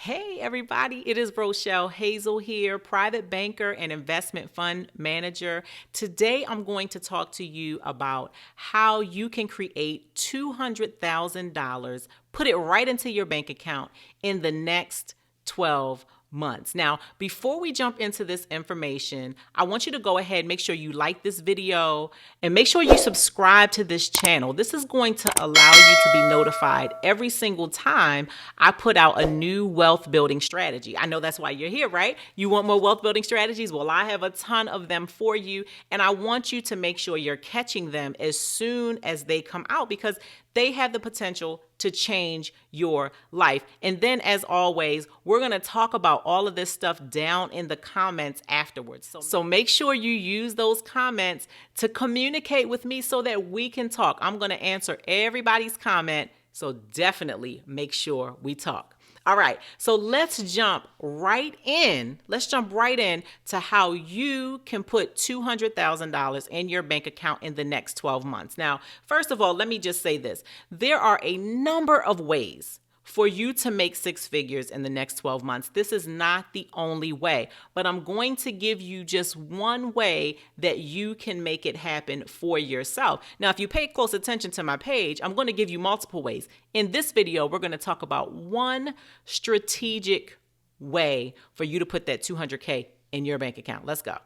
Hey everybody, it is Rochelle, Hazel here, private banker and investment fund manager. Today I'm going to talk to you about how you can create $200,000, put it right into your bank account in the next 12 months. Now, before we jump into this information, I want you to go ahead, make sure you like this video, and make sure you subscribe to this channel. This is going to allow you to be notified every single time I put out a new wealth building strategy. I know that's why you're here, right? You want more wealth building strategies? Well, I have a ton of them for you, and I want you to make sure you're catching them as soon as they come out because they have the potential to change your life. And then, as always, we're going to talk about all of this stuff down in the comments afterwards. So make sure you use those comments to communicate with me so that we can talk. I'm going to answer everybody's comment, so definitely make sure we talk. All right, so let's jump right in. Let's jump right in to how you can put $200,000 in your bank account in the next 12 months. Now, first of all, let me just say this. There are a number of ways for you to make six figures in the next 12 months. This is not the only way, but I'm going to give you just one way that you can make it happen for yourself. Now, if you pay close attention to my page, I'm going to give you multiple ways. In this video, we're going to talk about one strategic way for you to put that 200K in your bank account. Let's go.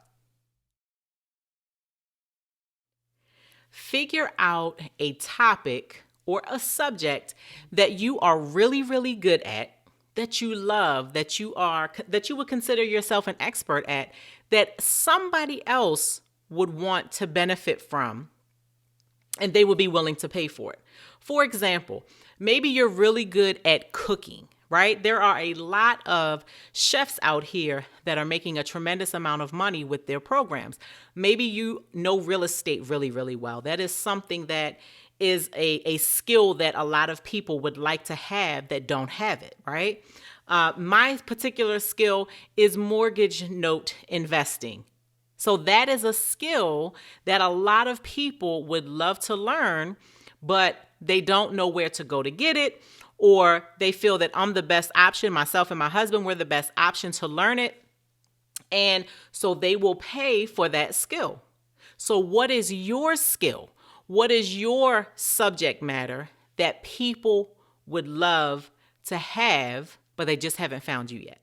Figure out a topic or a subject that you are really, really good at, that you love, that you would consider yourself an expert at, that somebody else would want to benefit from, and they would be willing to pay for it. For example, maybe you're really good at cooking, right? There are a lot of chefs out here that are making a tremendous amount of money with their programs. Maybe you know real estate really, really well. That is something that is a skill that a lot of people would like to have that don't have it, right? My particular skill is mortgage note investing. So that is a skill that a lot of people would love to learn, but they don't know where to go to get it, or they feel that I'm the best option, myself and my husband, we're the best option to learn it. And so they will pay for that skill. So what is your skill? What is your subject matter that people would love to have, but they just haven't found you yet?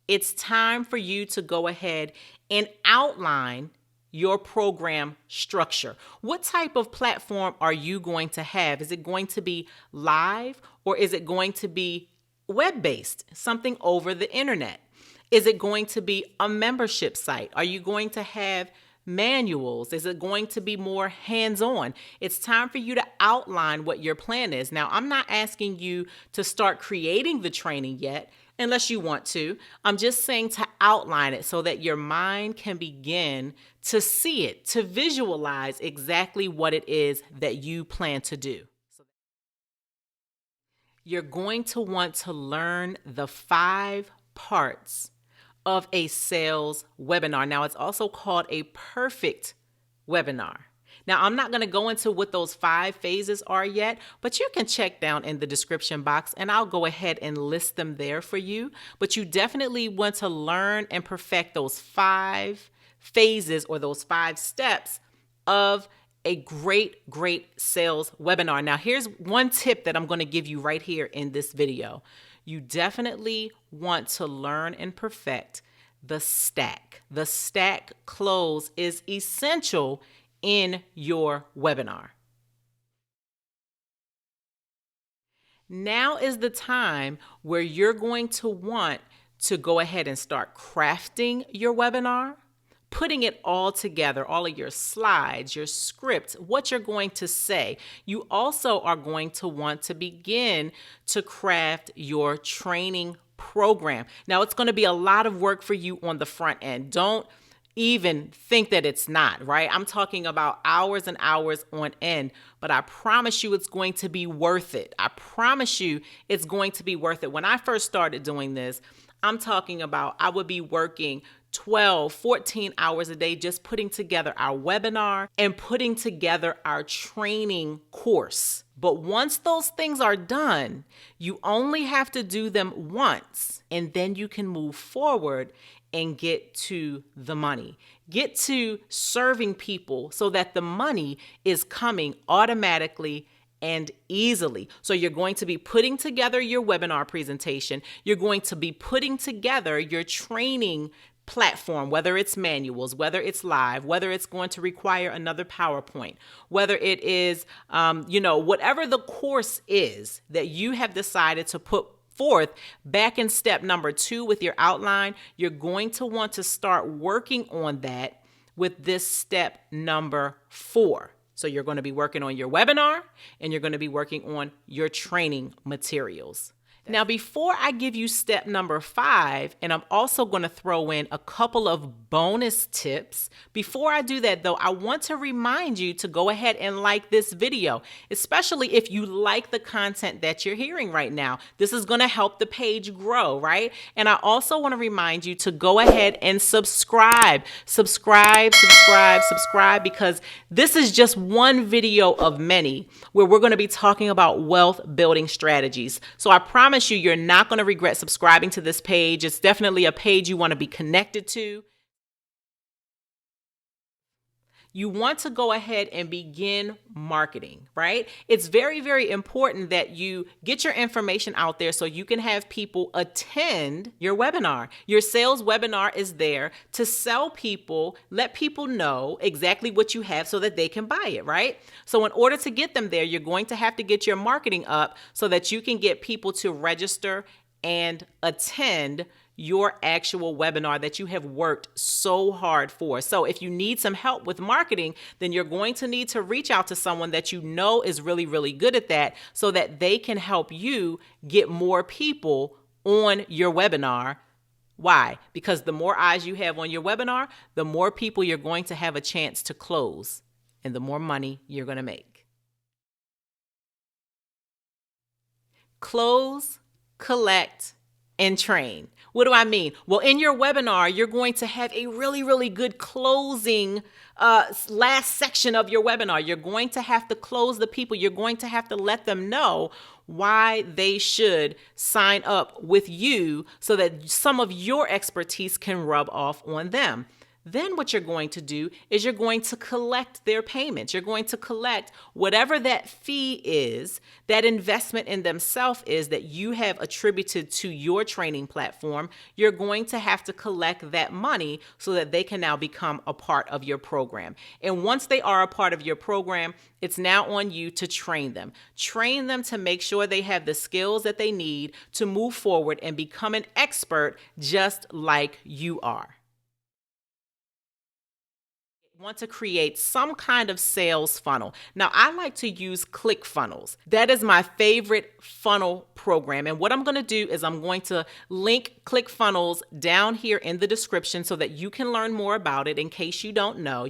It's time for you to go ahead and outline your program structure. What type of platform are you going to have? Is it going to be live, or is it going to be web-based, something over the internet? Is it going to be a membership site? Are you going to have manuals? Is it going to be more hands-on? It's time for you to outline what your plan is. Now, I'm not asking you to start creating the training yet, unless you want to. I'm just saying to outline it so that your mind can begin to see it, to visualize exactly what it is that you plan to do. You're going to want to learn the 5 parts of a sales webinar. Now, it's also called a perfect webinar. Now, I'm not going to go into what those 5 phases are yet, but you can check down in the description box and I'll go ahead and list them there for you. But you definitely want to learn and perfect those 5 phases or those 5 steps of a great sales webinar. Now, here's one tip that I'm going to give you right here in this video. You definitely want to learn and perfect the stack. The stack close is essential in your webinar. Now is the time where you're going to want to go ahead and start crafting your webinar, putting it all together, all of your slides, your script, what you're going to say. You also are going to want to begin to craft your training program. Now, it's going to be a lot of work for you on the front end. Don't even think that it's not, right? I'm talking about hours and hours on end, but I promise you it's going to be worth it. I promise you it's going to be worth it. When I first started doing this, I'm talking about I would be working 12, 14 hours a day just putting together our webinar and putting together our training course. But once those things are done, you only have to do them once, and then you can move forward and get to the money. Get to serving people so that the money is coming automatically and easily. So you're going to be putting together your webinar presentation. You're going to be putting together your training platform, whether it's manuals, whether it's live, whether it's going to require another PowerPoint, whether it is, whatever the course is that you have decided to put forth back in step number 2 with your outline, you're going to want to start working on that with this step number 4. So you're going to be working on your webinar and you're going to be working on your training materials. Now, before I give you step number 5, and I'm also going to throw in a couple of bonus tips. Before I do that, though, I want to remind you to go ahead and like this video, especially if you like the content that you're hearing right now. This is going to help the page grow, right? And I also want to remind you to go ahead and subscribe, because this is just one video of many where we're going to be talking about wealth building strategies. So I promise you're not going to regret subscribing to this page. It's definitely a page you want to be connected to. You want to go ahead and begin marketing, right? It's very, very important that you get your information out there so you can have people attend your webinar. Your sales webinar is there to sell people, let people know exactly what you have so that they can buy it, right? So in order to get them there, you're going to have to get your marketing up so that you can get people to register and attend your actual webinar that you have worked so hard for. So if you need some help with marketing, then you're going to need to reach out to someone that you know is really, really good at that so that they can help you get more people on your webinar. Why? Because the more eyes you have on your webinar, the more people you're going to have a chance to close and the more money you're going to make. Close, collect, and train. What do I mean? Well, in your webinar, you're going to have a really, really good closing last section of your webinar. You're going to have to close the people. You're going to have to let them know why they should sign up with you so that some of your expertise can rub off on them. Then what you're going to do is you're going to collect their payments. You're going to collect whatever that fee is, that investment in themselves is that you have attributed to your training platform. You're going to have to collect that money so that they can now become a part of your program. And once they are a part of your program, it's now on you to train them. Train them to make sure they have the skills that they need to move forward and become an expert just like you are. Want to create some kind of sales funnel. Now, I like to use ClickFunnels. That is my favorite funnel program. And what I'm going to do is I'm going to link ClickFunnels down here in the description so that you can learn more about it in case you don't know.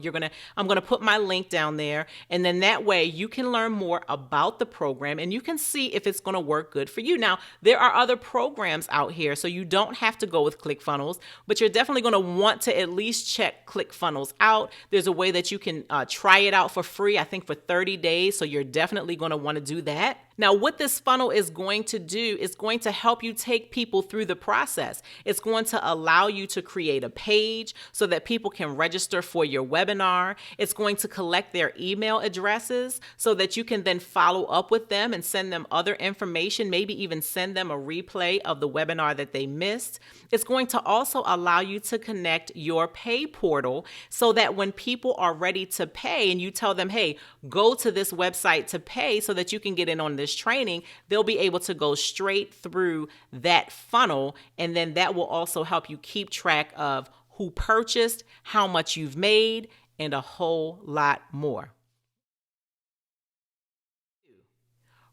I'm going to put my link down there, and then that way you can learn more about the program and you can see if it's going to work good for you. Now, there are other programs out here, so you don't have to go with ClickFunnels, but you're definitely going to want to at least check ClickFunnels out. There's a way that you can try it out for free, I think for 30 days. So you're definitely going to want to do that. Now, what this funnel is going to do is going to help you take people through the process. It's going to allow you to create a page so that people can register for your webinar. It's going to collect their email addresses so that you can then follow up with them and send them other information, maybe even send them a replay of the webinar that they missed. It's going to also allow you to connect your pay portal so that when people are ready to pay and you tell them, hey, go to this website to pay so that you can get in on this training, they'll be able to go straight through that funnel. And then that will also help you keep track of who purchased, how much you've made, and a whole lot more.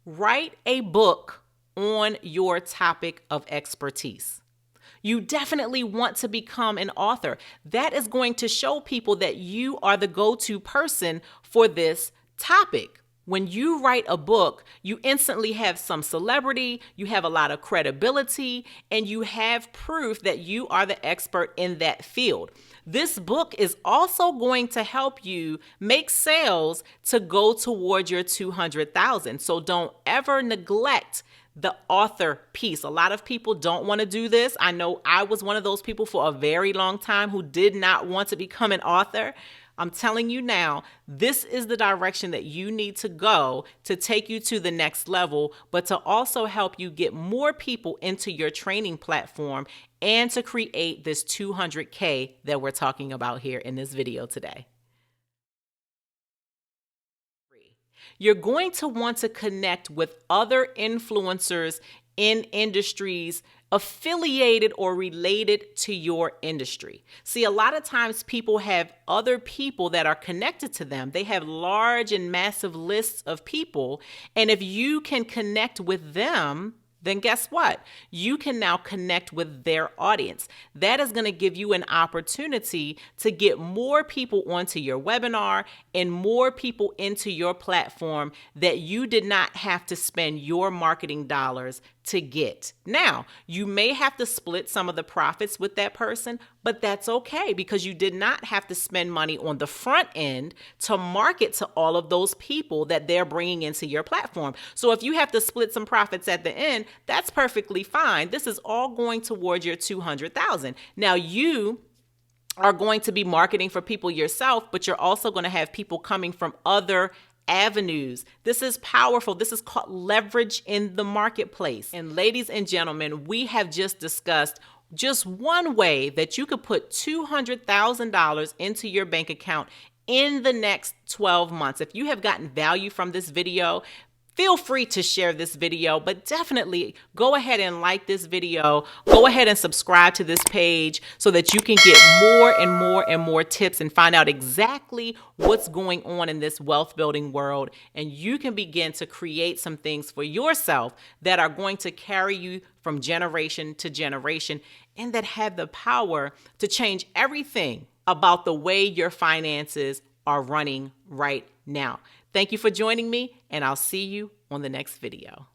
Write a book on your topic of expertise. You definitely want to become an author. That is going to show people that you are the go-to person for this topic. When you write a book, you instantly have some celebrity, you have a lot of credibility, and you have proof that you are the expert in that field. This book is also going to help you make sales to go toward your 200,000. So don't ever neglect the author piece. A lot of people don't want to do this. I know I was one of those people for a very long time who did not want to become an author. I'm telling you now, this is the direction that you need to go to take you to the next level, but to also help you get more people into your training platform and to create this 200K that we're talking about here in this video today. You're going to want to connect with other influencers in industries affiliated or related to your industry. See, a lot of times people have other people that are connected to them. They have large and massive lists of people. And if you can connect with them, then guess what? You can now connect with their audience. That is going to give you an opportunity to get more people onto your webinar and more people into your platform that you did not have to spend your marketing dollars to get. Now, you may have to split some of the profits with that person, but that's okay because you did not have to spend money on the front end to market to all of those people that they're bringing into your platform. So if you have to split some profits at the end, that's perfectly fine. This is all going toward your 200,000. Now you are going to be marketing for people yourself, but you're also going to have people coming from other avenues. This is powerful. This is called leverage in the marketplace. And ladies and gentlemen, we have just discussed just one way that you could put $200,000 into your bank account in the next 12 months. If you have gotten value from this video, feel free to share this video, but definitely go ahead and like this video. Go ahead and subscribe to this page so that you can get more and more and more tips and find out exactly what's going on in this wealth building world. And you can begin to create some things for yourself that are going to carry you from generation to generation and that have the power to change everything about the way your finances are running right now. Thank you for joining me, and I'll see you on the next video.